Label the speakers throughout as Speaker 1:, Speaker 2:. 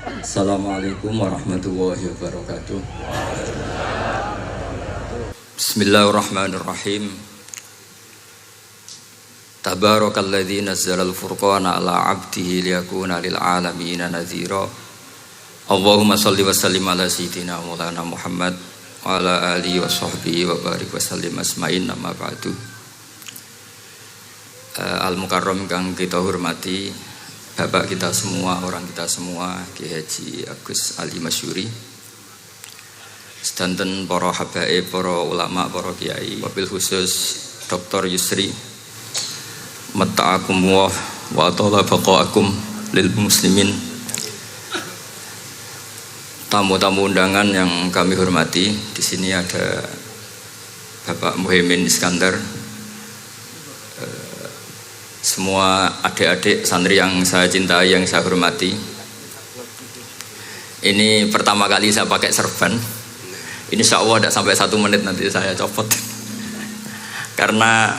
Speaker 1: Assalamualaikum warahmatullahi wabarakatuh. Bismillahirrahmanirrahim. Tabarakalladzi nazzalal furqana ala 'abdihi liyakuna lil 'alamin nadhira. Allahumma shalli wa sallim ala sayyidina Maulana Muhammad wa ala alihi wa sahbihi wa barik wa sallim asma'in amma ba'du. Al-Mukarram kang kita hormati, Bapak kita semua, orang kita semua, Ki Haji Agus Ali Masyuri, sedanten para habaib, para ulama, para kiai, wabil khusus Dr. Yusri, matta'akumullah wa atala baqa'akum lil muslimin. Tamu-tamu undangan yang kami hormati, di sini ada Bapak Muhaimin Iskandar, semua adik-adik santri yang saya cintai, yang saya hormati. Ini pertama kali saya pakai serban. Insya Allah tidak sampai 1 menit nanti saya copot. Karena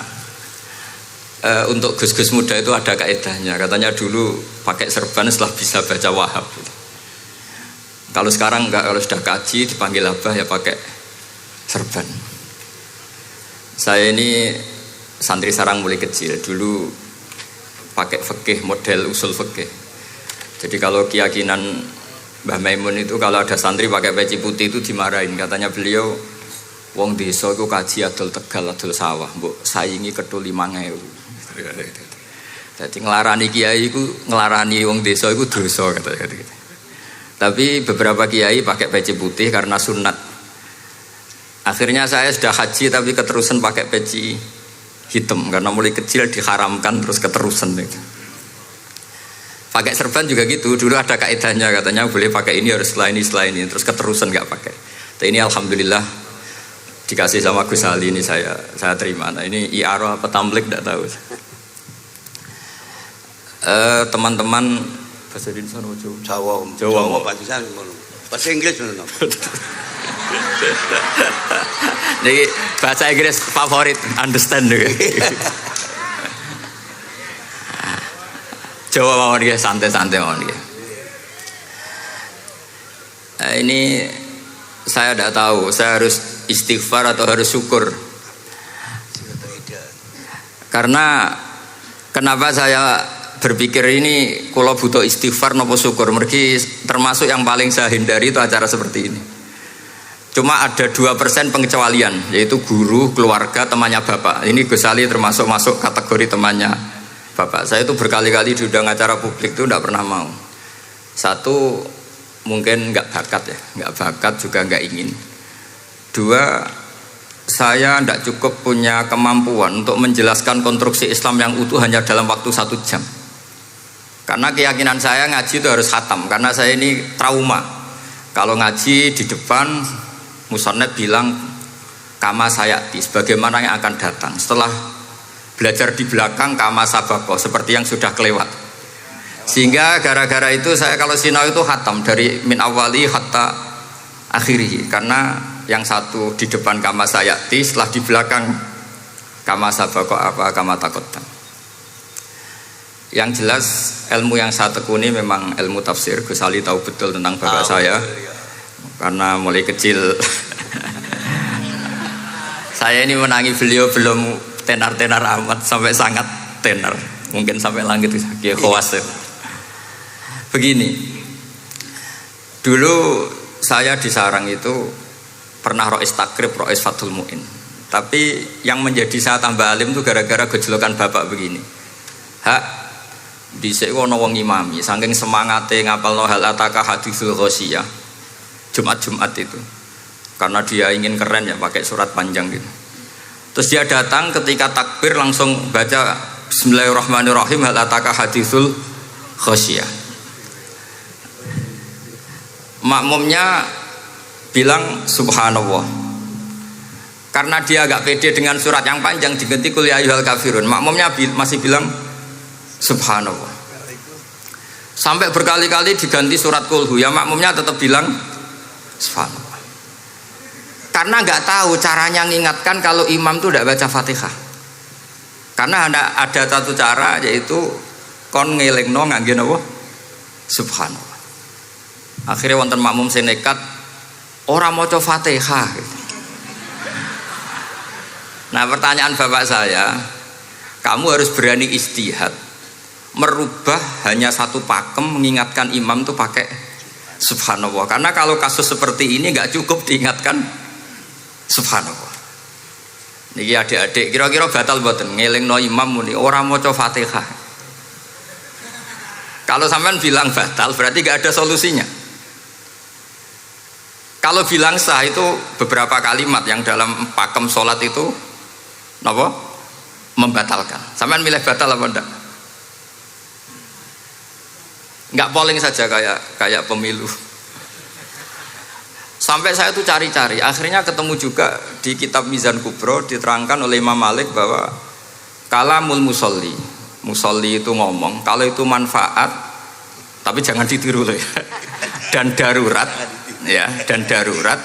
Speaker 1: untuk gus-gus muda itu ada kaedahnya. Katanya dulu pakai serban setelah bisa baca Wahab. Kalau sekarang enggak, kalau sudah kaji dipanggil abah ya pakai serban. Saya ini santri sarang mulai kecil. Dulu pakai fikih, model usul fikih. Jadi kalau keyakinan Mbah Maimun itu kalau ada santri pakai peci putih itu dimarahin. Katanya beliau, wong desa itu kaji adol Tegal, adol sawah, mbok saingi kedul 5.000. Jadi ngelarani kiai itu, ngelarani wong desa itu dosa katanya. Tapi beberapa kiai pakai peci putih karena sunat. Akhirnya saya sudah haji tapi keterusan pakai peci hitam karena mulai kecil diharamkan terus keterusan itu. Pakai serban juga gitu, dulu ada kaedahnya katanya boleh pakai ini harus setelah ini terus keterusan nggak pakai. Tapi ini alhamdulillah dikasih sama Gus Ali, ini saya terima. Nah ini iaro apa tamblik tidak tahu. Teman-teman bahasa Indonesia Jawa bahasa Inggris jadi bahasa Inggris favorit, understand juga. Jawa mawon nggih, santai-santai mawon nggih. Ini saya tidak tahu, saya harus istighfar atau harus syukur. Karena kenapa saya berpikir ini kalau butuh istighfar nopo syukur, mergi termasuk yang paling saya hindari itu acara seperti ini. Cuma ada 2% pengecualian, yaitu guru, keluarga, temannya bapak. Ini Gus Ali termasuk masuk kategori temannya bapak. Saya itu berkali-kali diundang acara publik itu tidak pernah mau. Satu, mungkin nggak bakat ya, nggak bakat juga nggak ingin. 2, saya tidak cukup punya kemampuan untuk menjelaskan konstruksi Islam yang utuh hanya dalam waktu 1 jam. Karena keyakinan saya ngaji itu harus khatam, karena saya ini trauma. Kalau ngaji di depan Musonnet bilang kama sayati, sebagaimana yang akan datang. Setelah belajar di belakang kama sabako, seperti yang sudah kelewat. Sehingga gara-gara itu saya kalau sinau itu khatam dari min awali hatta akhiri. Karena yang satu di depan kama sayati, setelah di belakang kama sabako apa kama takotan. Yang jelas ilmu yang saya tekuni memang ilmu tafsir. Gus Ali tahu betul tentang bapak saya. Karena mulai kecil saya ini menangi beliau belum tenar-tenar amat, sampai sangat tenar, mungkin sampai langit kayak khawatir. Begini, dulu saya di sarang itu pernah rois takrib, rois fathul mu'in. Tapi yang menjadi saya tambah alim itu gara-gara gejolokan bapak begini. Hak dhisik ana wong imami saking semangate ngapalno hal ataka haditsul ghasyiyah Jumat-Jumat itu, karena dia ingin keren ya pakai surat panjang gitu. Terus dia datang ketika takbir langsung baca Bismillahirrahmanirrahim hal ataka haditsul ghasyiyah. Makmumnya bilang subhanallah, karena dia agak pede dengan surat yang panjang diganti kul ya ayyuhal kafirun. Makmumnya masih bilang subhanallah. Sampai berkali-kali diganti surat kulhu, ya makmumnya tetap bilang subhanallah. Karena nggak tahu caranya mengingatkan kalau imam itu tidak baca Fatihah. Karena ada satu cara, yaitu kon ngelingno ngangge napa subhanallah. Akhirnya wonten makmum sing nekat ora maca Fatihah. Nah, pertanyaan bapak saya, kamu harus berani istihad, merubah hanya satu pakem, mengingatkan imam tuh pakai subhanallah. Karena kalau kasus seperti ini nggak cukup diingatkan subhanallah. Niki adik-adik, kira-kira batal mboten ngelingno imam muni ora maca Fatihah. Kalau sampean bilang batal berarti nggak ada solusinya. Kalau bilang sah itu beberapa kalimat yang dalam pakem sholat itu napa? Membatalkan. Sampean milih batal apa enggak? Enggak polling saja kayak pemilu. Sampai saya tuh cari-cari, akhirnya ketemu juga di kitab Mizan Kubro diterangkan oleh Imam Malik bahwa kalamul musolli, musolli itu ngomong, kalau itu manfaat, tapi jangan ditiru loh ya, dan darurat, ya, dan darurat,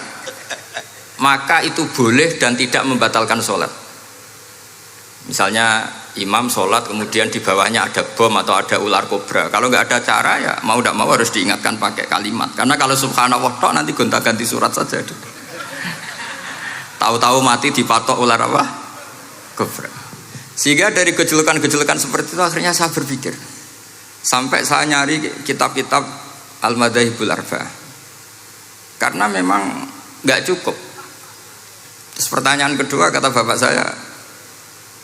Speaker 1: maka itu boleh dan tidak membatalkan sholat. Misalnya imam sholat kemudian di bawahnya ada bom atau ada ular kobra, kalau nggak ada cara ya mau tidak mau harus diingatkan pakai kalimat, karena kalau subhanallah toh nanti gonta-ganti surat saja. Tahu-tahu mati dipatok ular apa? Kobra. Sehingga dari gejolokan-gejolokan seperti itu akhirnya saya berpikir, sampai saya nyari kitab-kitab Al-Madzhabul Arba'ah, karena memang nggak cukup. Terus pertanyaan kedua kata bapak saya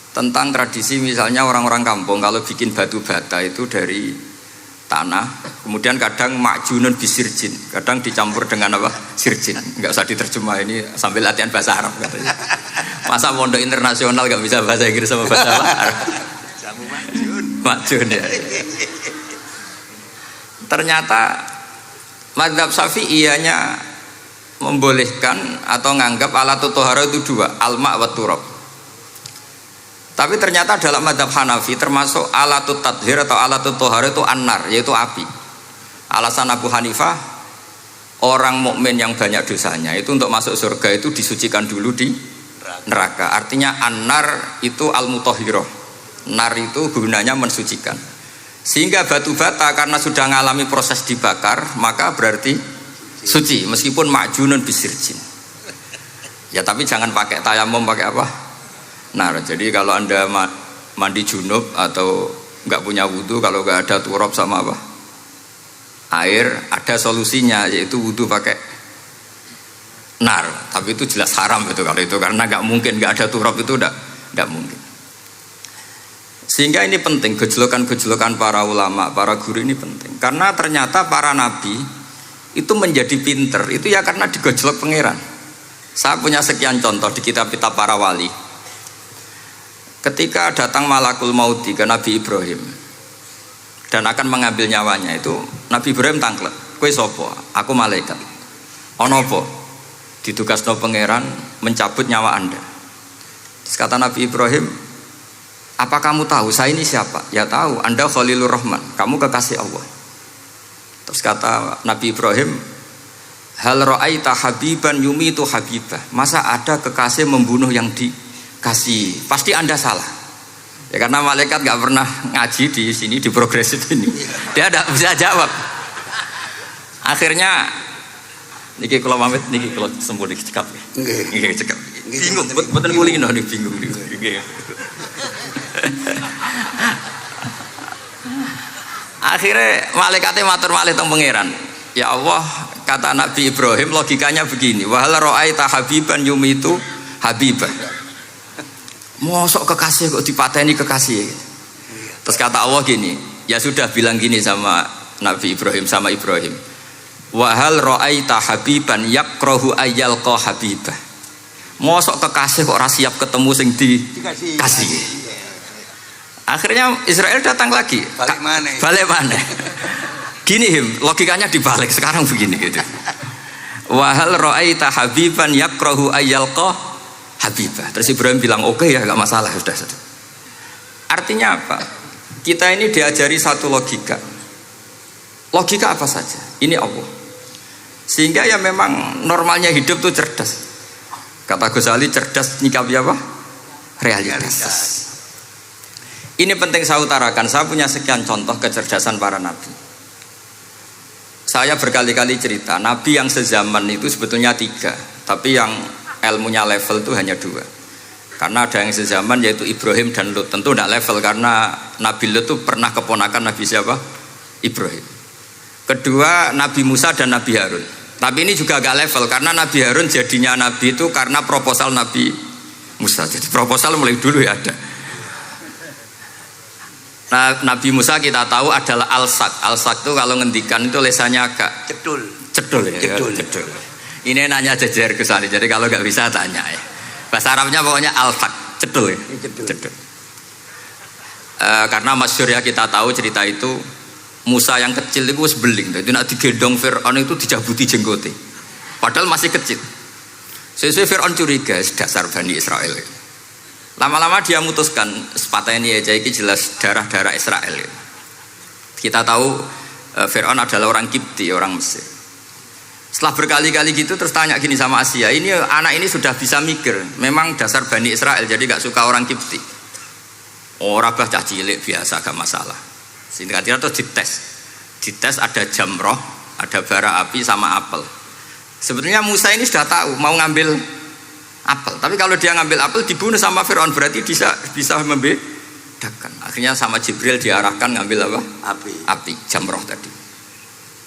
Speaker 1: tentang tradisi, misalnya orang-orang kampung kalau bikin batu bata itu dari tanah, kemudian kadang makjunun bisirjin, kadang dicampur dengan apa? Sirjin. Nggak usah diterjemah, ini sambil latihan bahasa Arab katanya. Masa pondok internasional nggak bisa bahasa Inggris sama bahasa Arab? Makjun ya. Ternyata mazhab Syafi'iyahnya membolehkan atau nganggap alatut tohara itu dua, al-ma' wa turab. Tapi ternyata dalam mazhab Hanafi termasuk alatut tadhir atau alatut tohara itu an-nar, yaitu api. Alasan Abu Hanifah, orang mukmin yang banyak dosanya itu untuk masuk surga itu disucikan dulu di neraka. Artinya an-nar itu al-mutahhirah. Nar itu gunanya mensucikan. Sehingga batu bata karena sudah mengalami proses dibakar, maka berarti suci meskipun makjunun bisirjin. Ya tapi jangan pakai tayamum, pakai apa? Nah, jadi kalau anda mandi junub atau nggak punya wudhu, kalau nggak ada turab sama apa air, ada solusinya, yaitu wudhu pakai nar. Tapi itu jelas haram itu kalau itu, karena nggak mungkin nggak ada turab, itu nggak mungkin. Sehingga ini penting, gejolokan-gejolokan para ulama, para guru ini penting, karena ternyata para nabi itu menjadi pinter itu ya karena digojlok pangeran. Saya punya sekian contoh di kitab-kitab para wali. Ketika datang malakul mauti ke Nabi Ibrahim dan akan mengambil nyawanya, itu Nabi Ibrahim tangklet, kowe sapa? Aku malaikat. Ono apa? Ditugasno pangeran mencabut nyawa Anda. Terus kata Nabi Ibrahim, apa kamu tahu saya ini siapa? Ya tahu, Anda Khalilur Rahman, kamu kekasih Allah. Terus kata Nabi Ibrahim, hal ra'aita habiban yumitu habibah, masa ada kekasih membunuh yang dikasih? Pasti Anda salah. Ya karena malaikat gak pernah ngaji di sini, di progresif ini, dia tidak bisa jawab. Akhirnya niki kalau pamit, niki kalau sembuh niki cekap, niki cekap, bingung, betul nguling nih, bingung nih. Akhirnya malaikatnya matur malih teng pangeran. Ya Allah, kata Nabi Ibrahim logikanya begini, wahal ra'aita habiban yumitu habibah. Mosok kekasih kok dipateni kekasih. Terus kata Allah gini, ya sudah bilang gini sama Nabi Ibrahim, sama Ibrahim, wahal ra'aita habiban yakrahu ayyalqa habibah. Mosok kekasih kok ora siap ketemu sing dikasih. Akhirnya Israel datang lagi, balik mana? Gini logikanya dibalik sekarang begini gitu. Wahal ra'aita habiban yakrahu ayyalqa habibah. Terus Ibrahim bilang oke ya, gak masalah, sudah. Artinya apa? Kita ini diajari satu logika. Logika apa saja? Ini Allah. Sehingga ya memang normalnya hidup tuh cerdas. Kata Ghazali, cerdas nyikapi apa? Realitas. Ini penting saya utarakan. Saya punya sekian contoh kecerdasan para nabi. saya berkali-kali cerita, nabi yang sezaman itu sebetulnya 3, tapi yang ilmunya level itu hanya 2. Karena ada yang sezaman yaitu Ibrahim dan Lut. Tentu tidak level karena Nabi Lut itu pernah keponakan Nabi siapa? Ibrahim. Kedua Nabi Musa dan Nabi Harun. Tapi ini juga agak level karena Nabi Harun jadinya Nabi itu karena proposal Nabi Musa. Jadi proposal mulai dulu ya ada. Nah, Nabi Musa kita tahu adalah al-sak. Al-sak itu kalau ngendikan itu lesannya agak
Speaker 2: cedul
Speaker 1: ya.
Speaker 2: cedul.
Speaker 1: Ini nanya jejer ke sana. Jadi kalau nggak bisa tanya ya. Bahasa Arabnya pokoknya al-sak, cedul ya. Cedul. Karena masyhur ya kita tahu cerita itu Musa yang kecil itu beling. Jadi nak digendong Fir'aun itu dicabuti jenggote. Padahal masih kecil. Sesuai Fir'aun curiga dasar Bani Israel. Lama-lama dia memutuskan sepatah ini aja ini jelas darah-darah Israel. Kita tahu Fir'aun adalah orang Kipti, orang Mesir. Setelah berkali-kali gitu terus tanya gini sama Asia, ini anak ini sudah bisa mikir, memang dasar Bani Israel jadi gak suka orang Kipti. Orang bah cah cilik biasa gak masalah. Singkat-singkat terus dites ada jamroh, ada bara api sama apel. Sebetulnya Musa ini sudah tahu mau ngambil apel, tapi kalau dia ngambil apel dibunuh sama Fir'aun berarti bisa membedakan. Akhirnya sama Jibril diarahkan ngambil apa? Api jamroh tadi.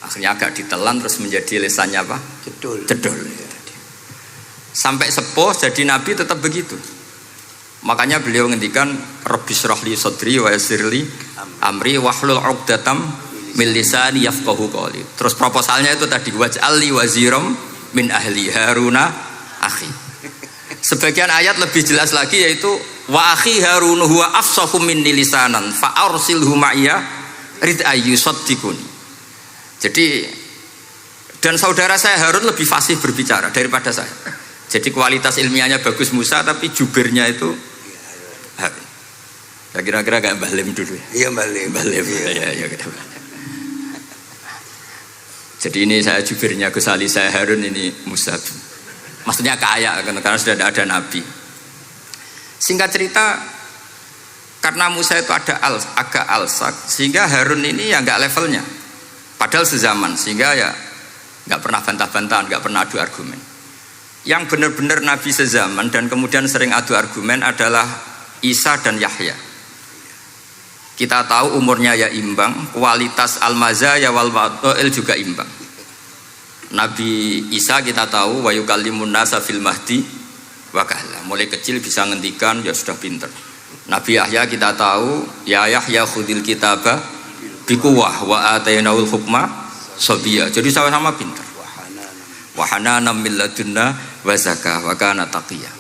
Speaker 1: Akhirnya agak ditelan terus menjadi lesannya apa? Cedul. Sampai sepuh jadi nabi tetap begitu. Makanya beliau ngendikan Rabbi shrah li sadri wa yassir li amri wahlul 'uqdatam min lisani yafqahu qawli. Terus proposalnya itu tadi waj'al li waziram min ahli Haruna akhi. Sebagian ayat lebih jelas lagi yaitu wa akhi Harun huwa afsahu minni lisanan fa arsilhu ma'iyya rid ayyusaddiquni. Jadi dan saudara saya Harun lebih fasih berbicara daripada saya. Jadi kualitas ilmiahnya bagus Musa tapi jubirnya itu Harun. Ya kira-kira kayak Mbah Lim dulu ya.
Speaker 2: Iya Mbah Lim.
Speaker 1: Ya. Jadi ini saya jubirnya Gus Ali, saya Harun, ini Musa. Maksudnya kaya karena sudah ada nabi. Singkat cerita karena Musa itu agak alsak sehingga Harun ini ya nggak levelnya. Padahal sezaman, sehingga ya nggak pernah bantah-bantahan, nggak pernah adu argumen. Yang benar-benar Nabi sezaman dan kemudian sering adu argumen adalah Isa dan Yahya. Kita tahu umurnya ya imbang, kualitas al-mazaya wal wa'il juga imbang. Nabi Isa kita tahu wa yukallimun nasa fil mahdi wa kahla. Mulai kecil bisa ngendikan, ya sudah pinter. Nabi Yahya kita tahu ya Yahya khudil kitabah bikuwah wa atainaul hukma sabiyya. Jadi sama-sama pintar. Wa hananan min ladunna wa zakah wa kana taqiyya.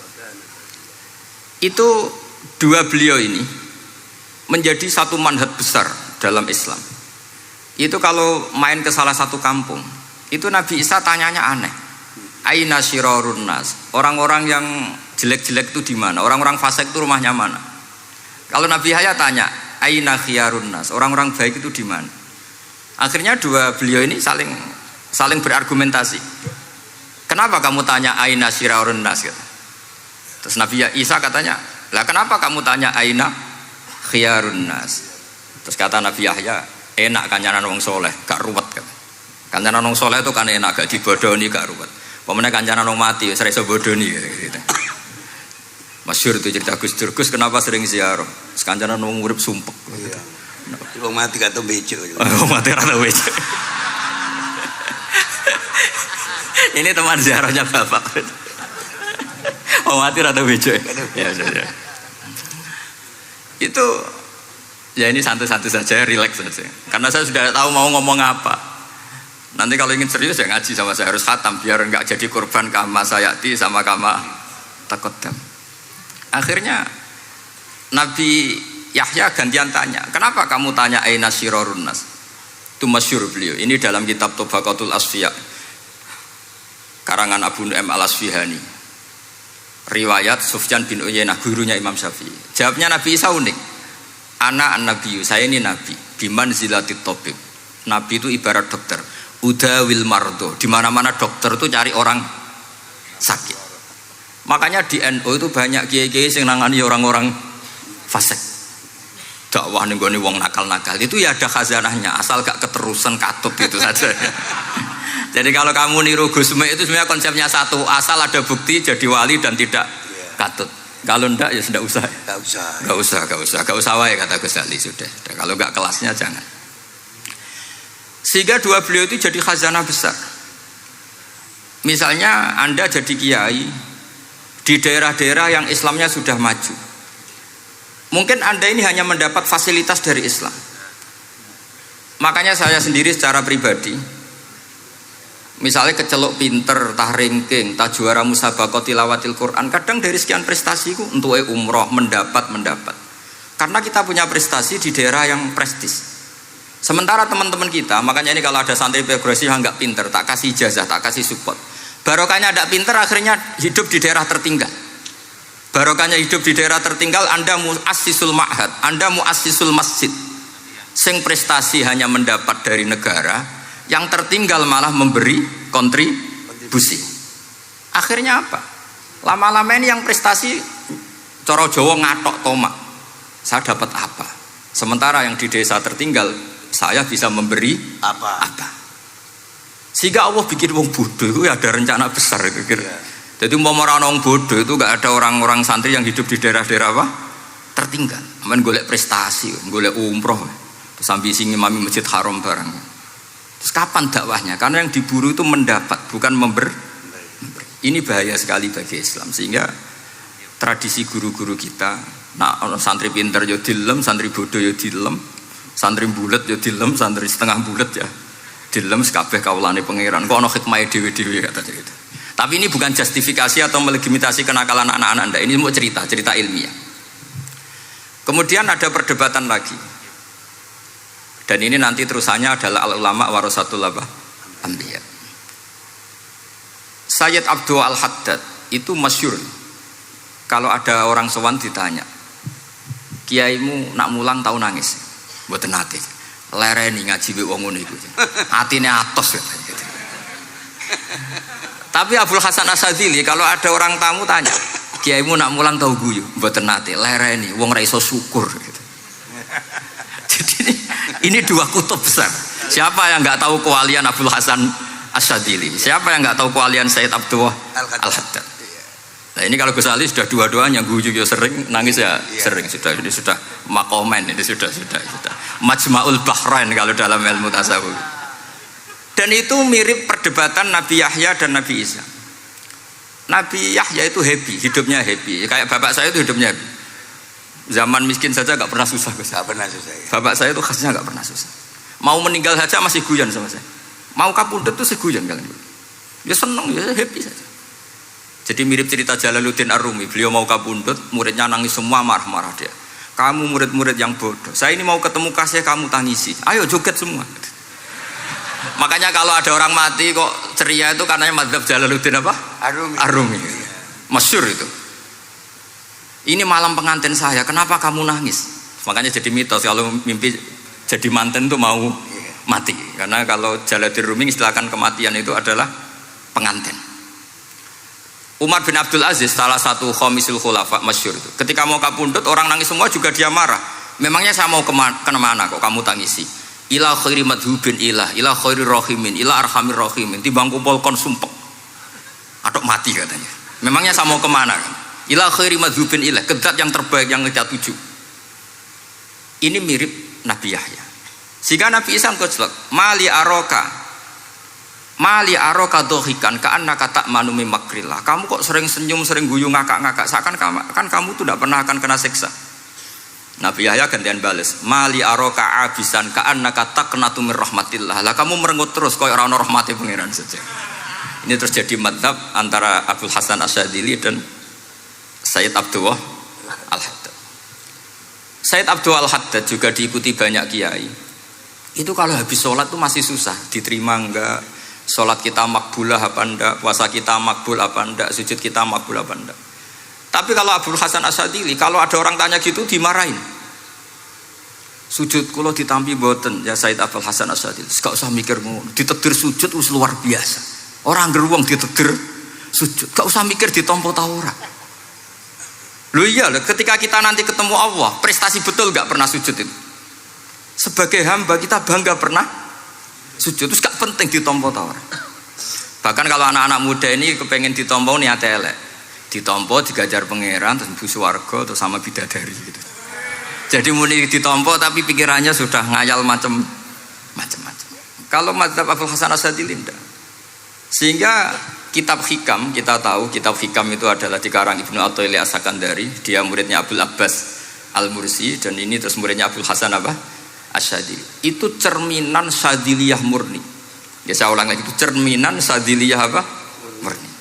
Speaker 1: Itu dua beliau ini menjadi satu manhaj besar dalam Islam. Itu kalau main ke salah satu kampung, itu Nabi Isa tanyanya aneh. Aina syirarun nas? Orang-orang yang jelek-jelek itu di mana? Orang-orang fasik itu rumahnya mana? Kalau Nabi Yahya tanya aina khiyarun nas, orang-orang baik itu di mana? Akhirnya dua beliau ini saling berargumentasi. Kenapa kamu tanya aina syirarun nas? Terus Nabi Isa katanya, lah kenapa kamu tanya aina khiyarun nas? Terus kata Nabi Yahya, enak kancanan wong soleh, gak ruwet kan? Kancanan wong soleh itu kan enak, gak dibodoni, gak ruwet. Pemenang kancanan wong mati, sering bodoni gitu. Masyhur itu cerita Gus Dur, Gus kenapa sering ziarah? Sekancanan wong urip sumpek.
Speaker 2: Iya. Wong mati gak tau bejo.
Speaker 1: Wong mati ora tau bejo. Ini teman ziarahnya Bapak. Wong mati ora tau bejo. Ya. Itu ya ini santai-santai saja, relax saja. Karena saya sudah tahu mau ngomong apa. Nanti kalau ingin serius ya ngaji sama saya, harus khatam biar enggak jadi korban kama sayati sama kama takodam. Akhirnya Nabi Yahya gantian tanya, kenapa kamu tanya aina syirarun nas? Itu masyhur beliau. Ini dalam kitab Tabaqatul Asfiya karangan Abu Nu'aim al-Asfihani. Riwayat Sufyan bin Uyainah, gurunya Imam Syafi'i. Jawabnya Nabi Isa unik. Ana an-nabiyyu, saya ini nabi. Biman zilatit tabib. Nabi itu ibarat dokter. Udawil mardo. Di mana-mana dokter itu cari orang sakit. Makanya di NU itu banyak kiai-kiai yang nangani orang-orang fasik. Dakwah nih wong nakal-nakal itu ya ada khazanahnya, asal gak keterusan katut gitu saja. Jadi kalau kamu niru Gus Mek itu sebenarnya konsepnya satu, asal ada bukti jadi wali dan tidak katut. Kalau ndak ya tidak usah. Gak usah wae kata Gus Ali sudah. Kalau nggak kelasnya jangan. Sehingga dua beliau itu jadi khazanah besar. Misalnya Anda jadi kiai di daerah-daerah yang Islamnya sudah maju. Mungkin Anda ini hanya mendapat fasilitas dari Islam. Makanya saya sendiri secara pribadi, misalnya kecelok pinter, tah ranking, tah juara musabaqah tilawatil Quran, kadang dari sekian prestasiku untuk umroh mendapat. Karena kita punya prestasi di daerah yang prestis. Sementara teman-teman kita, makanya ini kalau ada santri progresif yang nggak pinter, tak kasih ijazah, tak kasih support. Barokahnya tidak pinter, akhirnya hidup di daerah tertinggal. Barokahnya hidup di daerah tertinggal, Anda muassisul ma'had, Anda muassisul masjid. Sing prestasi hanya mendapat dari negara, yang tertinggal malah memberi kontribusi. Akhirnya apa? Lama-lama ini yang prestasi coro Jawa ngatok tomak. Saya dapat apa? Sementara yang di desa tertinggal saya bisa memberi apa? Sehingga Allah bikin wong bodoh itu ada rencana besar itu kira. Jadi mau orang bodoh itu gak ada orang-orang santri yang hidup di daerah-daerah apa? Tertinggal. Main golek prestasi, golek umroh. Sambil sing imami masjid haram barang. Terus kapan dakwahnya? Karena yang diburu itu mendapat, bukan memberi. Ini bahaya sekali bagi Islam. Sehingga tradisi guru-guru kita, nah santri pinter yo dilem, santri bodoh yo dilem, santri bulet yo dilem, santri setengah bulet ya dilem, kabeh kawulane pangeran. Kok ana hikmahe dhewe-dhewe kata gitu. Tapi ini bukan justifikasi atau melegitimasi kenakalan anak-anak Anda. Ini mau cerita ilmiah. Kemudian ada perdebatan lagi. Dan ini nanti terusannya adalah al-ulama warasatul anbiya. Sayyid Abdul Al-Haddad itu masyhur. Kalau ada orang sowan ditanya, kiaimu nak mulang tau nangis? Mboten nate. Lereni ngaji wek wong ngono iku. Atine atos gitu. Tapi Abdul Hasan Asyadzili kalau ada orang tamu tanya, kiaimu nak mulang tau guyu? Mboten nate. Lereni wong ra iso syukur gitu. Jadi ini dua kutub besar. Siapa yang nggak tahu kewalian Abdul Hasan Asyadzili? Siapa yang nggak tahu kewalian Sayyid Abdul Al-Haddad? Nah ini kalau Gus Ali sudah dua-duanya, guyu ya sering, nangis ya sering. Ini sudah makomen, ini sudah Majma'ul Bahrain kalau dalam ilmu tasawuf. Dan itu mirip perdebatan Nabi Yahya dan Nabi Isa. Nabi Yahya itu happy, hidupnya happy. Kayak bapak saya itu hidupnya happy. Zaman miskin saja gak pernah susah.
Speaker 2: Gak pernah susah ya.
Speaker 1: Bapak saya itu khasnya gak pernah susah. Mau meninggal saja masih guyon sama saya. Mau kapundhut tuh seguyon kalian. Ya seneng, ya happy saja. Jadi mirip cerita Jalaluddin Ar-Rumi. Beliau mau kapundhut, muridnya nangis semua, marah-marah dia. Kamu murid-murid yang bodoh. Saya ini mau ketemu kasih kamu tangisi. Ayo joget semua. Makanya kalau ada orang mati kok ceria itu karena madzhab Jalaluddin apa? Ar-Rumi. Masyhur itu. Ini malam pengantin saya, kenapa kamu nangis? Makanya jadi mitos kalau mimpi jadi manten tuh mau mati. Karena kalau Jalaluddin Rumi istilahkan kematian itu adalah pengantin. Umar bin Abdul Aziz, salah satu khomisul khulafa masyhur itu. Ketika mau kapundhut orang nangis semua juga dia marah. Memangnya saya mau kemana kok kamu tangisi? Ila khairi madhubin ila khairi rahimin, ila arhamir rahimin. Timbang kumpul kon sumpek. Atok mati katanya. Memangnya saya mau kemana kan? Ila khairi madhubin ilah, kedat yang terbaik yang kita tuju. Ini mirip Nabi Yahya. Sehingga Nabi Isa ngejlok, mali aroka dohikan ka'annaka ta'manu min makrillah. Kamu kok sering senyum, sering guyu, ngakak-ngakak, seakan kan kamu tuh tidak pernah akan kena siksa. Nabi Yahya gantian bales, mali aroka abisan ka'annaka taqnatu min rahmatillah. Lah kamu merengut terus koyo ora ono rahmate pangeran saja. Ini terjadi madzhab antara Abdul Hasan Asyadzili dan Sayyid Abdul Al-Haddad. Sayyid Abdul Al-Haddad juga diikuti banyak kiai. Itu kalau habis sholat tuh masih susah, diterima enggak, sholat kita makbulah apa enggak, puasa kita makbul apa enggak, sujud kita makbul apa enggak. Tapi kalau Abdul Hasan Asyadzili, kalau ada orang tanya gitu dimarahin. Sujud kula ditampi mboten ya Sayyid Abdul Hasan Asyadzili. Gak usah mikir ngono, ditegir sujud wis luar biasa. Orang geruang ditegir sujud, gak usah mikir ditampa ta ora. Loh iya, ketika kita nanti ketemu Allah, prestasi betul gak pernah sujud itu. Sebagai hamba kita bangga pernah sujud, terus gak penting ditampa ta ora. Bahkan kalau anak-anak muda ini kepengen ditompo niat elek, ditompo digajar pangeran terus mlebu swarga terus sama bidadari gitu. Jadi muni ditompo tapi pikirannya sudah ngayal macam-macam. Kalau mazhab Abul Hasan Asyadzili tidak. Sehingga kitab hikam, kita tahu kitab hikam itu adalah dikarang Ibnu Athaillah As-Sakandari, dia muridnya Abdul Abbas Al-Mursi, dan ini terus muridnya Abul Hasan Asyadzili. Itu cerminan Syadziliyah murni. Ya saya ulang lagi, itu cerminan Syadziliyah murni.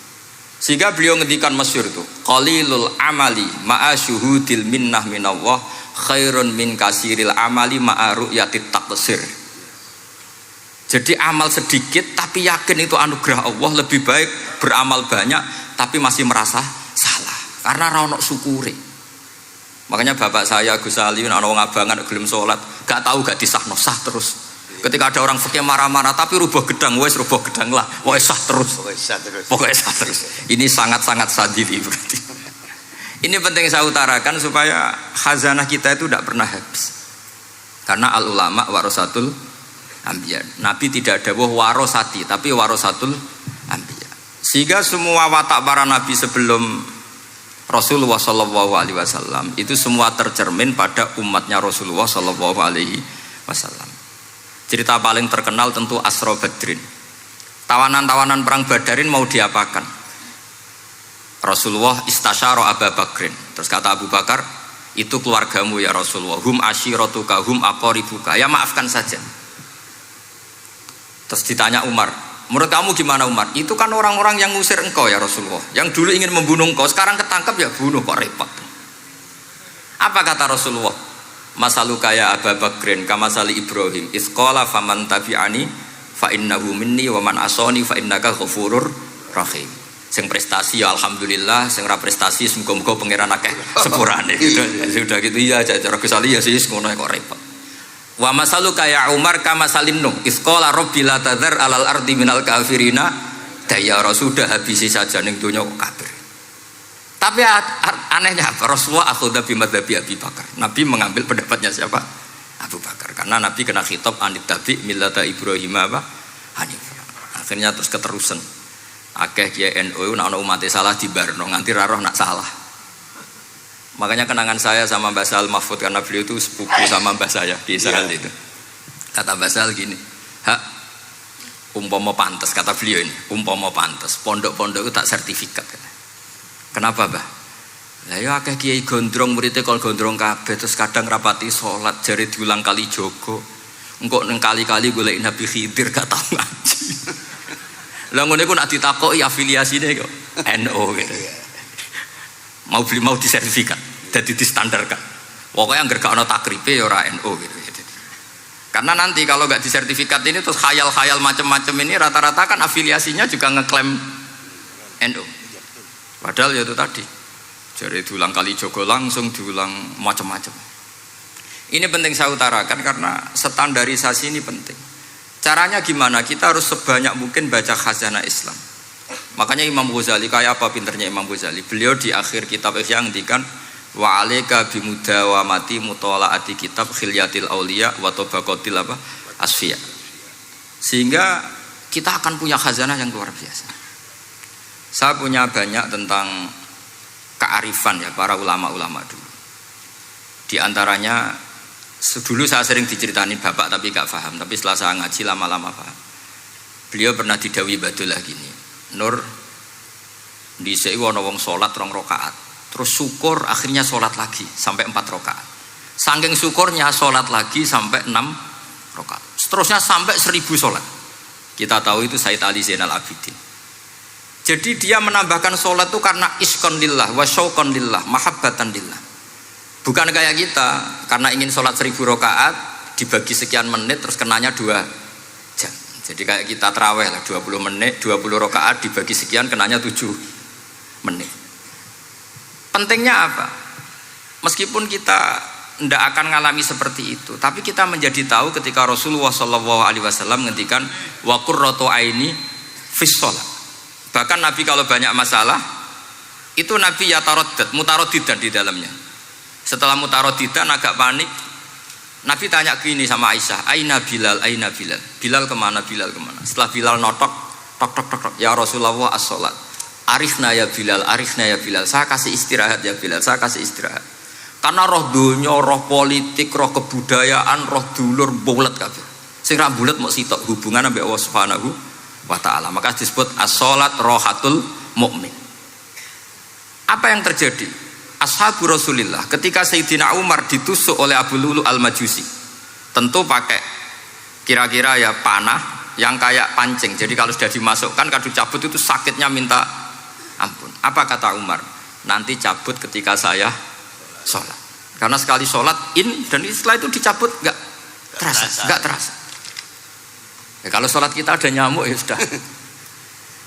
Speaker 1: Sehingga beliau ngendikan masyhur itu, qalilul amali ma'a syuhudil minnah minallah khairun min kasiril amali ma'a ru'yatit taqsir. Jadi amal sedikit tapi yakin itu anugerah Allah, lebih baik beramal banyak tapi masih merasa salah karena ra ono syukure. Makanya bapak saya Gus Ali ana wong abangan gelem salat, gak tahu gak disahno sah terus. Ketika ada orang fikih marah-marah tapi rubah gedang, wes rubah gedang lah, wes sah terus. Pokoknya sah terus. Ini sangat-sangat sadili berarti. Ini penting saya utarakan supaya khazanah kita itu tidak pernah habis. Karena al ulama warasatul anbiya. Nabi tidak ada warosati, tapi warasatul anbiya. Sehingga semua watak para nabi sebelum Rasulullah SAW itu semua tercermin pada umatnya Rasulullah SAW. Cerita paling terkenal tentu Asra Badrin. Tawanan-tawanan perang Badarin mau diapakan? Rasulullah istasyara Abu Bakrin. Terus kata Abu Bakar, itu keluargamu ya Rasulullah. Hum asyiratuka, hum aqaribuka. Ya maafkan saja. Terus ditanya Umar, menurut kamu gimana Umar? Itu kan orang-orang yang ngusir engkau ya Rasulullah. Yang dulu ingin membunuh engkau, sekarang ketangkap ya bunuh, kok repot. Apa kata Rasulullah? Masaluka ya Abu Bakrin kamasali Ibrahim isqala faman tabi'ani fa innahu minni wa man asani fa innaka ghafurur rahim. Sing prestasi ya alhamdulillah, sing ra prestasi muga-muga pangeran akeh sepurane. Sudah gitu ya cara Gus Ali ya sis ngono kok repot. Wa masaluka ya Umar kamasalin Nuh isqala rabbi la tadzar alal ardi minal kafirina dayara. Sudah habisi saja ning donya kok kafir. Tapi anehnya apa? Rasulullah akhudha bi madzhabi Abi Bakar. Nabi mengambil pendapatnya siapa? Abu Bakar. Karena Nabi kena khitab anit tabi millata Ibrahim hanifah. Akhirnya terus keterusan. Akeh kiai NU nek ana umat salah dibarno nganti ra roh nak salah. Makanya kenangan saya sama Mbah Sal Mahfud karena beliau itu sepupu sama Mbah saya di Israel itu. Kata Mbah Sal gini, "Hak umpama pantes," kata beliau ini, "umpama pantes, pondok-pondok itu tak sertifikat." Kenapa, Mbah? Lah ya akeh kiai gondrong muridé kol gondrong kabeh terus kadang rapati salat jare diulang kali jogo. Engko neng kali-kali golek Nabi Khidir gak tau ngaji. Lah ngene ku nak ditakoki afiliasine kok NU gitu. Mau disertifikat, jadi distandarkan. Pokoknya anggar gak ana takribe ya ora NU gitu. Karena nanti kalau gak disertifikat ini terus khayal-khayal macam-macam ini rata-rata kan afiliasinya juga ngeklaim NU. Padahal ya itu tadi. Jadi diulang kali jogo langsung diulang macam-macam. Ini penting saya utarakan karena standarisasi ini penting. Caranya gimana? Kita harus sebanyak mungkin baca khazanah Islam. Makanya Imam Ghazali, kayak apa pinternya Imam Ghazali? Beliau di akhir kitab Ihya ngendikan wa alaika bimudawamati mutalaati kitab khilyatil auliya wa tabaqatil asfiya. Sehingga kita akan punya khazanah yang luar biasa. Saya punya banyak tentang kearifan ya para ulama-ulama dulu. Di antaranya dulu saya sering diceritain bapak tapi gak paham, tapi setelah saya ngaji lama-lama paham. Beliau pernah didhawuhi Badullah gini, Nur dhisik ana wong salat 2 rakaat, terus syukur akhirnya salat lagi sampai 4 rakaat. Saking syukurnya salat lagi sampai 6 rakaat. Seterusnya sampai 1000 salat. Kita tahu itu Sayyid Ali Zainal Abidin. Jadi dia menambahkan sholat itu karena iskon lillah, wa syauqon lillah, mahabbatan lillah. Bukan kayak kita, karena ingin sholat 1000 rakaat dibagi sekian menit terus kenanya 2 jam. Jadi kayak kita taraweh lah 20 menit, 20 rakaat dibagi sekian kenanya 7 menit. Pentingnya apa? Meskipun kita tidak akan mengalami seperti itu, tapi kita menjadi tahu ketika Rasulullah SAW ngendikan wa qurratu aini fis shalah. Bahkan Nabi kalau banyak masalah itu Nabi yataraddad, mutaraddidan di dalamnya. Setelah mutaraddidan agak panik, Nabi tanya gini sama Aisyah, aina Bilal, aina Bilal. Bilal kemana, Bilal kemana? Setelah Bilal notok, tok tok tok tok. Ya Rasulullah as-sholat. Arifna ya Bilal, arifna ya Bilal. Saya kasih istirahat ya Bilal, saya kasih istirahat. Karena roh dunya, roh politik, roh kebudayaan, roh dulur bulet kabeh. Sing ra bulet mok sitok hubungan ambek Allah Subhanahu wa taala. Maka disebut as-sholat rohatul mukmin. Apa yang terjadi? Ashabu Rasulillah ketika Sayyidina Umar ditusuk oleh Abu Lulu al-Majusi, tentu pakai kira-kira ya panah yang kayak pancing. Jadi kalau sudah dimasukkan kadu cabut itu sakitnya minta ampun. Apa kata Umar? Nanti cabut ketika saya sholat. Karena sekali sholat dan setelah itu dicabut nggak terasa. Ya, kalau sholat kita ada nyamuk ya sudah.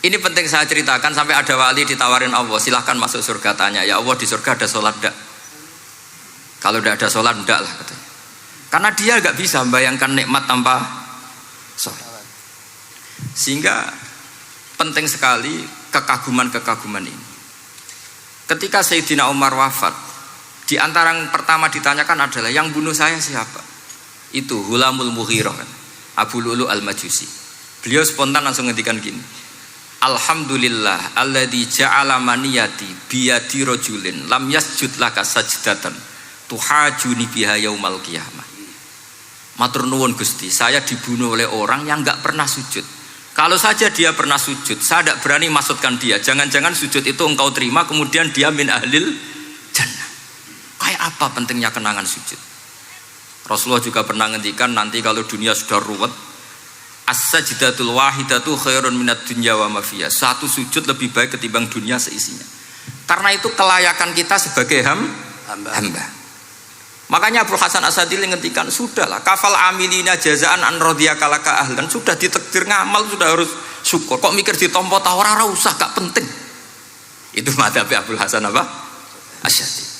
Speaker 1: Ini penting saya ceritakan sampai ada wali ditawarin Allah, silahkan masuk surga, tanya, ya Allah di surga ada sholat enggak? Kalau tidak ada sholat enggak lah katanya. Karena dia nggak bisa membayangkan nikmat tanpa sholat. Sehingga penting sekali kekaguman-kekaguman ini. Ketika Sayyidina Umar wafat, di antara yang pertama ditanyakan adalah yang bunuh saya siapa? Itu Hulamul Mughirah kan? Abu Lulu al-Majusi. Beliau spontan langsung ngendikan gini. Alhamdulillah alladzi ja'ala maniyati biyadi rajulin lam yasjud laka sajdatan tuhajuni biha yaumal qiyamah. Matur nuwun Gusti, saya dibunuh oleh orang yang enggak pernah sujud. Kalau saja dia pernah sujud, saya tidak berani maksudkan dia. Jangan-jangan sujud itu engkau terima kemudian dia min ahlil jannah. Kayak apa pentingnya kenangan sujud? Rasulullah juga pernah ngendikan nanti kalau dunia sudah ruwet, as-sajdatul wahidatu khairun minad dunya wa ma fiha. Satu sujud lebih baik ketimbang dunia seisinya. Karena itu kelayakan kita sebagai hamba. Makanya Abu Hasan Asadili ngendikan, sudahlah kafal amilina jazaan an radhiyaka laka ahlan. Sudah ditakdir ngamal sudah harus syukur. Kok mikir ditompo ta ora usah, gak penting. Itu madzhab Abu Hasan Asyadili.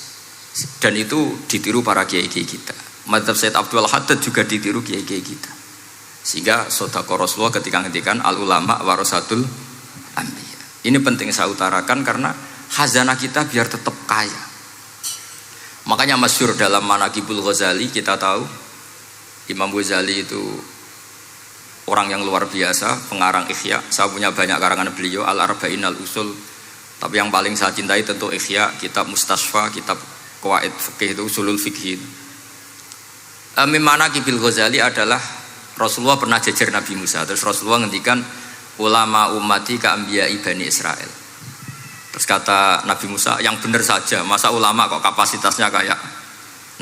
Speaker 1: Dan itu ditiru para kiai-kiai kita. Madzhab Said Abdul Haddad juga ditiru kiai-kiai kita. Sehingga sedekah Rasulullah ketika ngendikan al ulama warasatul anbiya. Ini penting saya utarakan karena khazanah kita biar tetap kaya. Makanya masyhur dalam Manaqibul Ghazali kita tahu Imam Ghazali itu orang yang luar biasa, pengarang Ihya. Saya punya banyak karangan beliau, Al-Arba'in Al-Usul. Tapi yang paling saya cintai tentu Ihya, kitab Mustasfa, kitab Qawaid Fikih itu Usulul Fikih. Manaqibul Ghazali adalah Rasulullah pernah jejer Nabi Musa. Terus Rasulullah ngendikan ulama ummati ka anbiya'i Bani Israel. Terus kata Nabi Musa, yang benar saja, masa ulama kok kapasitasnya kayak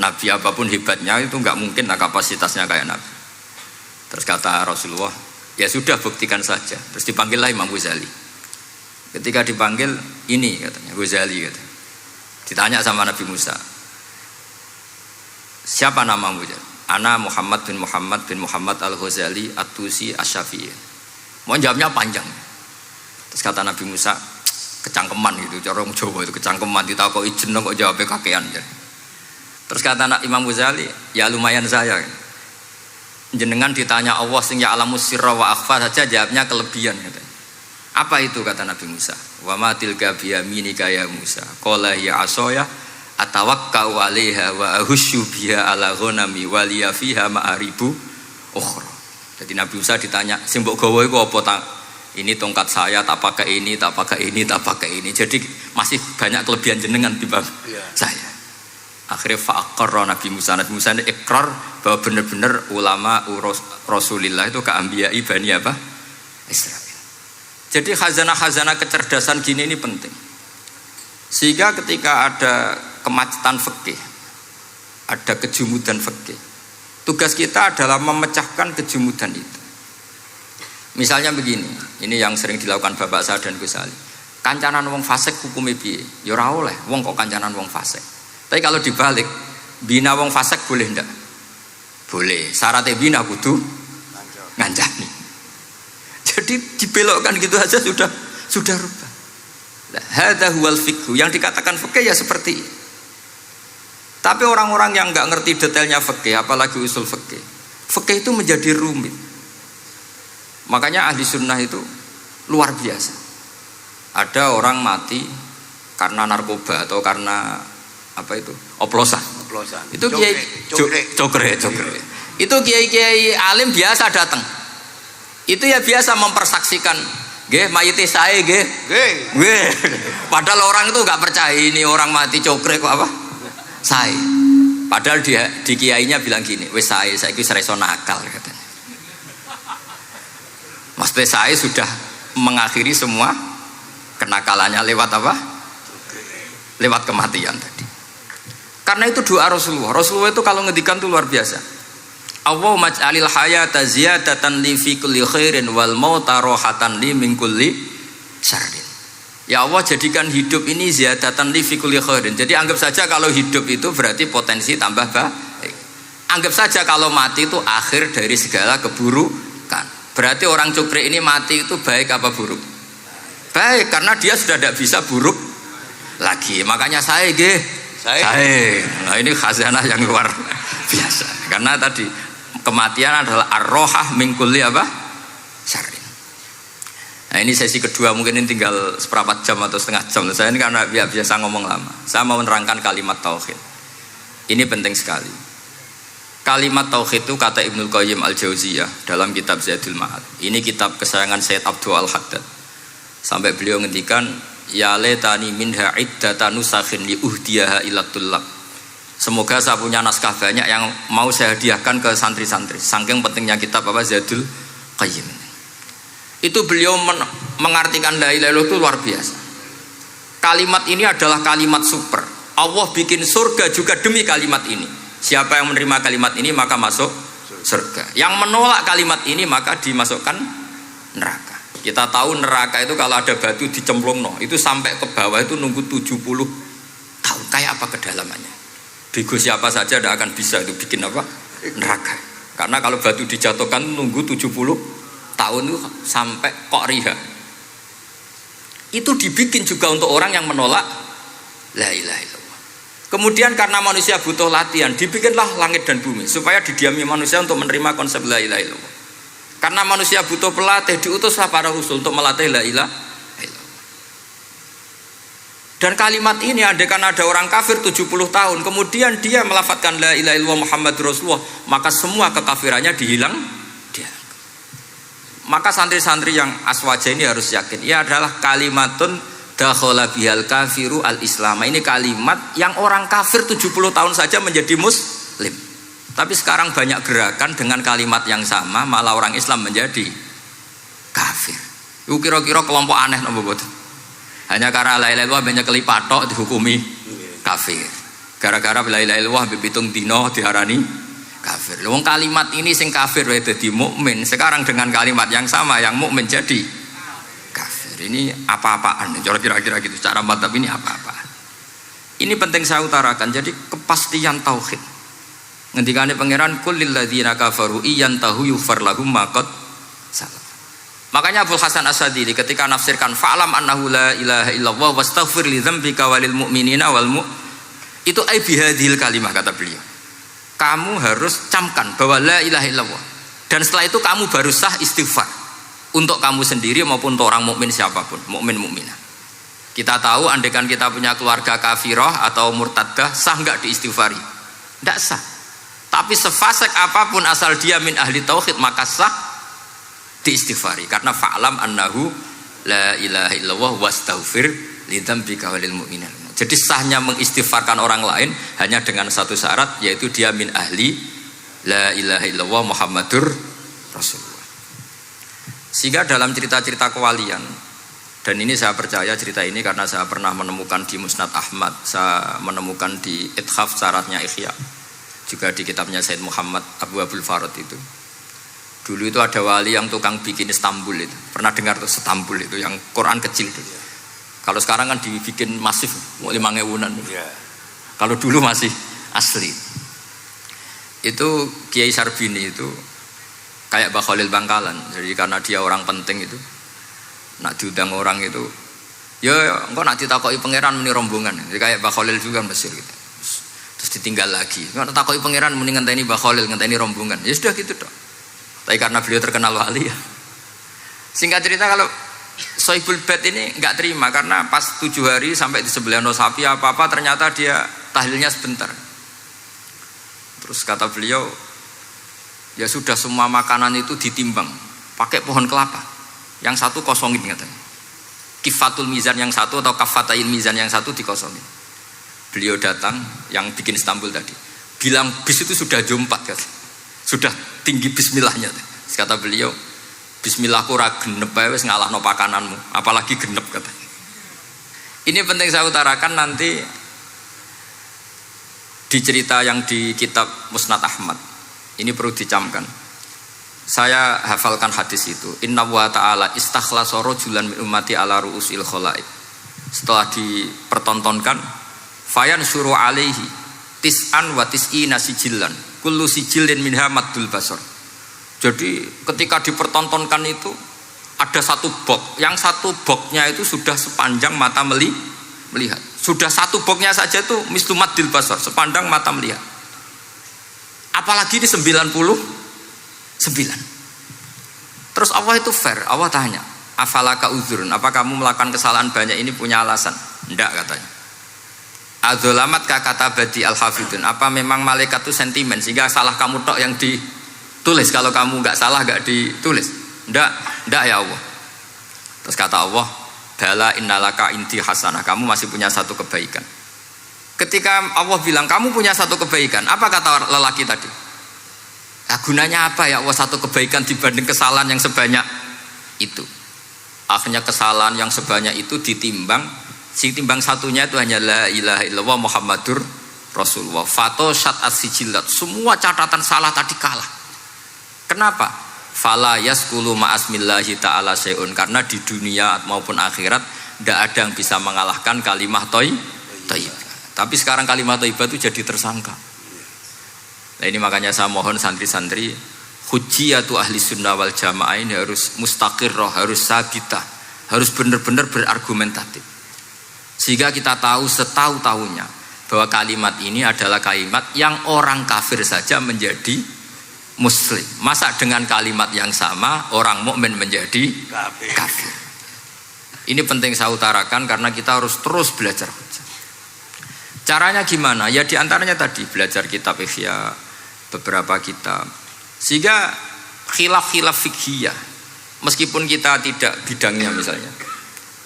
Speaker 1: Nabi, apapun hebatnya itu nggak mungkin lah kapasitasnya kayak Nabi. Terus kata Rasulullah, ya sudah buktikan saja. Terus dipanggillah Imam Ghazali. Ketika dipanggil, ini katanya Ghazali kata. Ditanya sama Nabi Musa, siapa namamu? Ana Muhammad bin Muhammad al-Ghazali at-Tusi asy-Syafi'i. Mau jawabnya panjang. Terus kata Nabi Musa, kecangkeman gitu, cara Jawa itu kecangkeman, ditakoki jeneng kok jawabnya kakean. Terus kata Imam Ghazali, ya lumayan saya. Jenengan ditanya Allah sing ya alamus sirra wa akhfa saja jawabnya kelebihan katanya. Apa itu kata Nabi Musa? Wa ma tilka bi yaminika ya Musa. Qala ya asaya atawakkau 'alaiha wa ahusyu biha 'ala ghanami wa liya fiha ma'aribu ukhra. Jadi Nabi Musa ditanya, sing mbok gawa iku apa ta? Ini tongkat saya, tak pakai ini, tak pakai ini, tak pakai ini. Jadi masih banyak kelebihan jenengan timbang saya. Akhirnya fa'aqarra Nabi Musa ini ikrar bahwa benar-benar ulama Rasulillah itu keambiai Bani apa? Israel. Jadi khazanah-khazanah kecerdasan gini ini penting. Sehingga ketika ada kemacetan fikih, ada kejumudan fikih, tugas kita adalah memecahkan kejumudan itu. Misalnya begini, ini yang sering dilakukan Bapak saya dan Gus Ali. Kancanan wong fasik hukumnya piye? Ya ora oleh, wong kok kancanan wong fasik. Tapi kalau dibalik, bina wong fasik boleh ndak? Boleh. Syaratnya bina kudu ngancani. Jadi dibelokkan gitu aja sudah rubah. Hadza huwal fiqh. Yang dikatakan fikih ya seperti ini. Tapi orang-orang yang enggak ngerti detailnya fikih, apalagi usul fikih, fikih itu menjadi rumit. Makanya ahli sunnah itu luar biasa. Ada orang mati karena narkoba atau karena apa itu? Oplosan. Itu kiai cokre. Itu kiai-kiai alim biasa datang. Itu ya biasa mempersaksikan Nggih, mayite sae nggih. Nggih. Padahal orang itu enggak percaya ini orang mati cokre kok apa? Sae. Padahal dia di kiainya bilang gini, wis sae saiki wis iso nakal katanya. Maksudnya sae sudah mengakhiri semua kenakalannya lewat apa? Lewat kematian tadi. Karena itu doa Rasulullah. Rasulullah itu kalau ngedikan itu luar biasa. Allahumma ij'alil hayata ziyadatan li fi kulli khairin wal mauta rohatan li min kulli syarrin. Ya Allah, jadikan hidup ini ziyadatan li fi kulli khairin. Jadi anggap saja kalau hidup itu berarti potensi tambah baik. Anggap saja kalau mati itu akhir dari segala keburukan. Berarti orang cukri ini mati itu baik apa buruk? Baik, karena dia sudah tidak bisa buruk lagi. Makanya saya nah ini khazanah yang luar biasa. Karena tadi kematian adalah ar-rohah min kulli apa? Syarrin. Nah ini sesi kedua, mungkin ini tinggal seperempat jam atau setengah jam. Saya ini karena biasa ngomong lama. Saya mau menerangkan kalimat tauhid. Ini penting sekali. Kalimat tauhid itu kata Ibnul Qayyim Al-Jauziyah dalam kitab Zadul Ma'ad. Ini kitab kesayangan Sayyid Abdul Al-Haddad. Sampai beliau ngendikan, ya letani minha iddatan nusakhin li uhdiyaha ila tullab. Semoga saya punya naskah banyak yang mau saya hadiahkan ke santri-santri. Saking pentingnya kitab apa Zadul Qayyim. Itu beliau mengartikan la ilaha illallah itu luar biasa. Kalimat ini adalah kalimat super. Allah bikin surga juga demi kalimat ini. Siapa yang menerima kalimat ini maka masuk surga. Yang menolak kalimat ini maka dimasukkan neraka. Kita tahu neraka itu kalau ada batu dicemplung itu sampai ke bawah itu nunggu 70 tahun. Kayak apa kedalamannya? Bego siapa saja tidak akan bisa itu bikin apa? Neraka. Karena kalau batu dijatuhkan nunggu 70 tahun itu sampai kok riha. Itu dibikin juga untuk orang yang menolak la ilaha illallah. Kemudian karena manusia butuh latihan, dibikinlah langit dan bumi supaya didiami manusia untuk menerima konsep la ilaha illallah. Karena manusia butuh pelatih, diutuslah para rasul untuk melatih la ilaha illallah. Dan kalimat ini andaikan ada orang kafir 70 tahun, kemudian dia melafadzkan la ilaha illallah Muhammadur Rasulullah, maka semua kekafirannya dihilang. Maka santri-santri yang aswaja ini harus yakin, ia adalah kalimatun dakhala bihal kafiru al-islam. Ini kalimat yang orang kafir 70 tahun saja menjadi muslim. Tapi sekarang banyak gerakan dengan kalimat yang sama malah orang Islam menjadi kafir. Itu kira-kira kelompok aneh nopo boten. Hanya karena la ilaha illallah banyak kelipatok dihukumi kafir. Gara-gara la ilaha illallah bipitung dino diarani kafir. Wong kalimat ini sing kafir wae dadi mukmin. Sekarang dengan kalimat yang sama yang mukmin jadi kafir. Ini apa-apaan? Kira-kira gitu. Cara madzhab ini apa-apaan? Ini penting saya utarakan. Jadi kepastian tauhid. Ngendikane pangeran kullil ladzina kafaru iyantahu yughfar lahum ma qad salaf. Makanya Abdul Hasan As-Sadili ketika nafsirkan fa'lam annahu la ilaha illallah wastaghfir li dzambika walil mu'minina wal itu ai bihadhil kalimah kata beliau. Kamu harus camkan bahwa la ilaha illallah dan setelah itu kamu baru sah istighfar untuk kamu sendiri maupun untuk orang mukmin siapapun, mukmin mukminah. Kita tahu andaikan kita punya keluarga kafirah atau murtadah sah enggak diistighfari? Enggak sah. Tapi sefasik apapun asal dia min ahli tauhid maka sah diistighfari karena fa'lam annahu la ilaha illallah wastaghfir lidzambika walil mu'minin. Jadi sahnya mengistighfarkan orang lain hanya dengan satu syarat yaitu dia min ahli la ilaha illallah Muhammadur Rasulullah. Sehingga dalam cerita-cerita kewalian, dan ini saya percaya cerita ini karena saya pernah menemukan di Musnad Ahmad, saya menemukan di Ithaf syaratnya Ihya, juga di kitabnya Said Muhammad Abu Abdul Farad itu. Dulu itu ada wali yang tukang bikin Istanbul itu. Pernah dengar tuh Istanbul itu yang Quran kecil itu. Kalau sekarang kan dibikin masif 5.000-an. Kalau dulu masih asli. Itu Kiai Sarbini itu kayak Mbah Khalil Bangkalan. Jadi karena dia orang penting itu, nak diundang orang itu, ya engkau nak ditakoki pangeran muni rombongan. Jadi kayak Mbah Khalil juga Mesir gitu. Terus ditinggal lagi. Nggak takoki pangeran muni ngenteni Mbah Khalil, ngenteni rombongan. Ya sudah gitu dong. Tapi karena beliau terkenal wali ya. Singkat cerita kalau Sohibul Bait ini nggak terima karena pas 7 hari sampai disembelih sapi apa-apa ternyata dia tahlilnya sebentar. Terus kata beliau, ya sudah semua makanan itu ditimbang pakai pohon kelapa. yang satu kosongin katanya. Kifatul mizan yang satu atau kafatain mizan yang satu dikosongin. Beliau datang yang bikin Istanbul tadi, bilang bis itu sudah jompat katanya. Sudah tinggi bismillahnya. Kata beliau, bismillahku ra genep wae wis ngalahno pakananmu, apalagi genep katanya. Ini penting saya utarakan nanti di cerita yang di kitab Musnad Ahmad. Ini perlu dicamkan. Saya hafalkan hadis itu. Inna wa ta'ala istakhlasa rajulan min ummati ala ru'usil khalaid. Setelah dipertontonkan, fayan syuru alaihi tis'an wa tis'ina sijillan. Kullu sijillin minha maddul basar. Jadi ketika dipertontonkan itu ada satu box. Yang satu boxnya itu sudah sepanjang mata melihat. Sudah satu boxnya saja itu mislu maddil basar, sepandang mata melihat. Apalagi di 99. Terus Allah itu fair. Allah tanya, afalaka uzrun, apa kamu melakukan kesalahan banyak ini punya alasan? Enggak katanya. Adzolamat kata badi al-hafidun, apa memang malaikat itu sentimen sehingga salah kamu tok yang ditulis, kalau kamu enggak salah enggak ditulis? Enggak ya Allah. Terus kata Allah, bala innalaka inti hasanah, kamu masih punya satu kebaikan. Ketika Allah bilang kamu punya satu kebaikan, apa kata lelaki tadi? Nah, gunanya apa ya Allah satu kebaikan dibanding kesalahan yang sebanyak itu? Akhirnya kesalahan yang sebanyak itu ditimbang, si timbang satunya itu hanya la ilaha illallah Muhammadur Rasulullah. Fato syat as-sijillat, semua catatan salah tadi kalah. Kenapa? Fala yaskulu ma'asmillahi ta'ala syai'un, karena di dunia maupun akhirat tidak ada yang bisa mengalahkan kalimah thayyibah. Tapi sekarang kalimah thayyibah itu jadi tersangka. Nah ini makanya saya mohon santri-santri, hujjiyatu ahli sunnah wal jamaah ini harus mustaqirrah, harus sabitah, harus benar-benar berargumentatif. Sehingga kita tahu setahu-tahunya bahwa kalimat ini adalah kalimat yang orang kafir saja menjadi muslim. Masa dengan kalimat yang sama orang mukmin menjadi kafir. Ini penting saya utarakan karena kita harus terus belajar hujjah. Caranya gimana? Ya diantaranya tadi belajar kitab Ihya, beberapa kitab, sehingga khilaf-khilaf fikhiyah meskipun kita tidak bidangnya misalnya,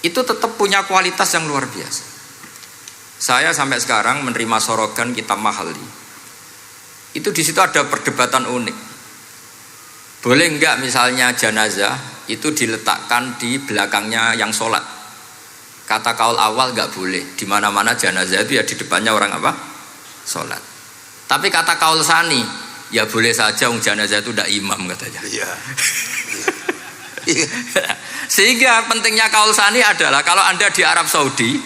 Speaker 1: itu tetap punya kualitas yang luar biasa. Saya sampai sekarang menerima sorogan kitab Mahalli, itu di situ ada perdebatan unik. Boleh enggak misalnya jenazah itu diletakkan di belakangnya yang sholat? Kata kaul awal enggak boleh, di mana-mana jenazah itu ya di depannya orang apa? Sholat. Tapi kata kaul sani, ya boleh saja jenazah itu tidak imam katanya. Iya. Sehingga pentingnya kaul sani adalah kalau Anda di Arab Saudi,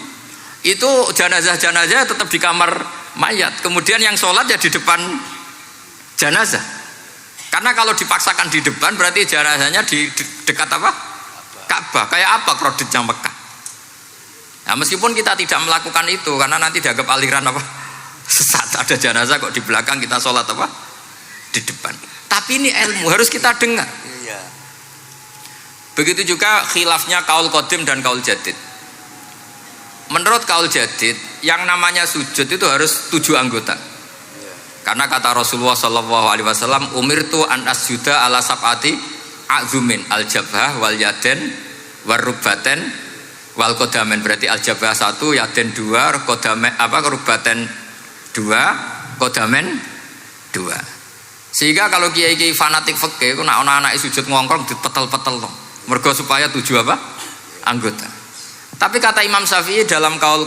Speaker 1: itu jenazah-jenazah tetap di kamar mayat. Kemudian yang sholat ya di depan jenazah. Karena kalau dipaksakan di depan berarti jenazahnya di dekat apa? Ka'bah. Kayak apa kreditnya Mekah. Nah, meskipun kita tidak melakukan itu karena nanti dianggap aliran apa? Sesat, ada jenazah kok di belakang kita sholat apa? Di depan. Tapi ini ilmu harus kita dengar. Iya. Begitu juga khilafnya kaul qadim dan kaul jadid. Menurut kaul jadid, yang namanya sujud itu harus 7 anggota. Iya. Karena kata Rasulullah SAW, umirtu an asjuda ala sab'ati a'zumin al-jabhah wal yaden wal rubbaten wal kodamen. Berarti al-jabhah 1, yaden 2, kodamen rubbaten 2, kodamen 2. Sehingga kalau kiai-kiai fanatik fikih ku nak ana anak sujud ngongkrong dipetel-petel dong. Mergo supaya 7 apa? Anggota. Tapi kata Imam Syafi'i dalam kaul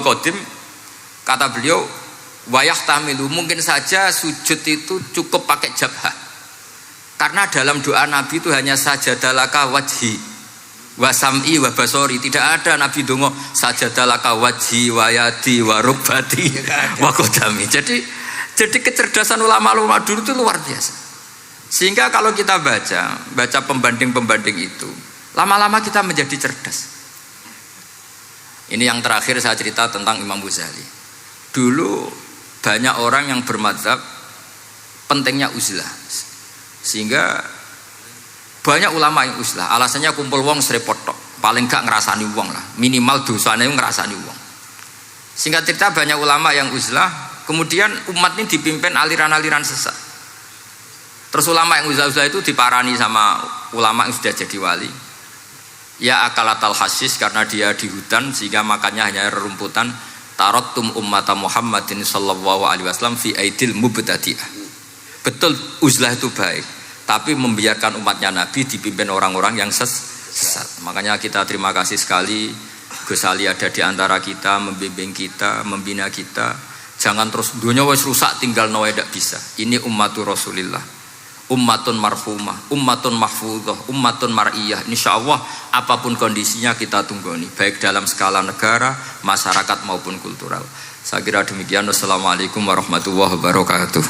Speaker 1: qadim, kata beliau wayah tamilu, mungkin saja sujud itu cukup pakai jabhah. Karena dalam doa Nabi itu hanya sajadalaka wajhi wa sam'i wa basori, tidak ada Nabi dongo sajadalaka wajhi wa yadi wa rubbati wa qadami. Jadi kecerdasan ulama-ulama dulu itu luar biasa. Sehingga kalau kita baca pembanding-pembanding itu, lama-lama kita menjadi cerdas. Ini yang terakhir saya cerita tentang Imam Ghazali. Dulu banyak orang yang bermadzhab pentingnya uzlah. Sehingga banyak ulama yang uzlah, alasannya kumpul wong serepot tok, paling gak ngerasani wong lah, minimal dosanya ngerasani wong. Singkat cerita banyak ulama yang uzlah, kemudian umat ini dipimpin aliran-aliran sesat. Terus ulama yang uzlah itu diparani sama ulama yang sudah jadi wali. Ya akalatal hasis, karena dia di hutan sehingga makannya hanya rerumputan. Taraktum ummata Muhammadin sallallahu alaihi wasallam fi aidil mubtadi'ah. Betul uzlah itu baik, tapi membiarkan umatnya Nabi dipimpin orang-orang yang sesat. Makanya kita terima kasih sekali Gus Ali ada di antara kita, membimbing kita, membina kita. Jangan terus dunia wis rusak tinggal nawa tidak bisa. Ini ummatur Rasulillah. Ummatun marhumah, ummatun mahfudhah, ummatun mar'iyah. Insyaallah apapun kondisinya kita tunggoni, baik dalam skala negara, masyarakat maupun kultural. Saya kira demikian. Wassalamualaikum warahmatullahi wabarakatuh.